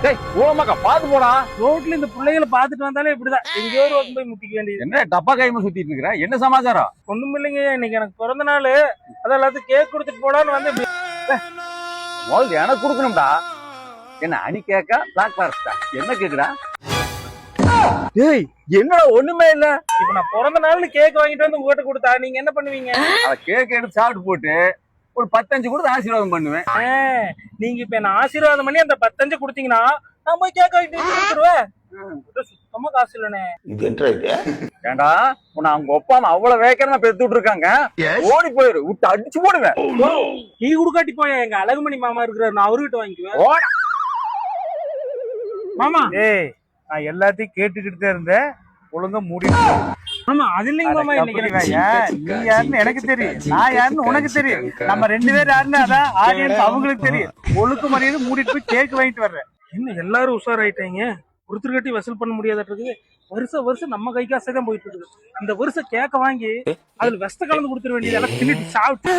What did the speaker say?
டேய் ஓமாக்கா பாத்து போடா. ரோட்ல இந்த பிள்ளைகளை பாத்துட்டு வந்தாலே இப்படிதான் எங்கேயோ ஒரு பக்கம் போய் முட்டிக்க வேண்டியது. என்ன டப்பா கைமா சுத்திட்டு இருக்கிற? என்ன சமாச்சாரம்? ஒண்ணும் இல்லைங்க, இன்னைக்கு எனக்கு பிறந்த நாள், அதான் எல்லாத்தையும் கேக் கொடுத்துட்டு போலான்னு வந்து முதல்ல எனக்கு கொடுக்கணும்டா. என்ன அணி கேக்கா பிளாக் ஃபாரஸ்டா? என்ன கேக்குறா? டேய் என்னடா ஒண்ணுமே இல்ல. இப்ப நான் பிறந்த நாள்னு கேக் வாங்கிட்டு வந்து உங்ககிட்ட கொடுத்தா நீங்க என்ன பண்ணுவீங்க? அத கேக் எடுத்து சாப்பிட்டு போட்டு ஒரு 10 கொடுத்து ஆசீர்வாதம் பண்ணுவேன். நீங்க இப்ப என்ன ஆசீர்வாதம் பண்ணி அந்த 10 கொடுத்தீங்கன்னா நான் போய் கேக் வாங்கிட்டு வந்து கொடுத்துருவேன். சுத்தமா காசு இல்லனே. இது என்ன இது? ஏண்டா உன்னை அவங்க ஒப்பாம அவ்வளவு வேகமா பெத்து விட்டு இருக்காங்க. ஓடி போயிரு, விட்டு அடிச்சு போடுவேன். நீ குடுக்காட்டி போய எங்க அழகுமணி மாமா இருக்கிறாரு, நான் அவர்கிட்ட வாங்கிக்குவேன். மாமா ஏய், நான் எல்லாத்தையும் கேட்டுக்கிட்டு தான் இருந்தேன். ஒழுங்கா மூடி. மாமா அது இல்லைங்க மாமா, இன்னைக்கு நீ யாருன்னு எனக்கு தெரியும், நான் யாருன்னு உனக்கு தெரியும். நம்ம 2 பேரும் யாருன்னு அதான் ஆடியன்ஸ் அவங்களுக்கு தெரியும். ஒழுக்கு மரியாதை மூடிட்டு போய் கேக் வாங்கிட்டு வர்றேன். என்ன எல்லாரும் உஷாராயிட்டாங்க, ஒருத்தர் கட்டி வசூல் பண்ண முடியாத இருக்குது. வருஷம் நம்ம கை காசே தான் போயிட்டு இருக்குது. இந்த வருஷம் கேக்க வாங்கி அதுல வெஸ்ட கலந்து கொடுத்துட வேண்டியது. எல்லாம் தின்னுட்டு சாப்பிட்டு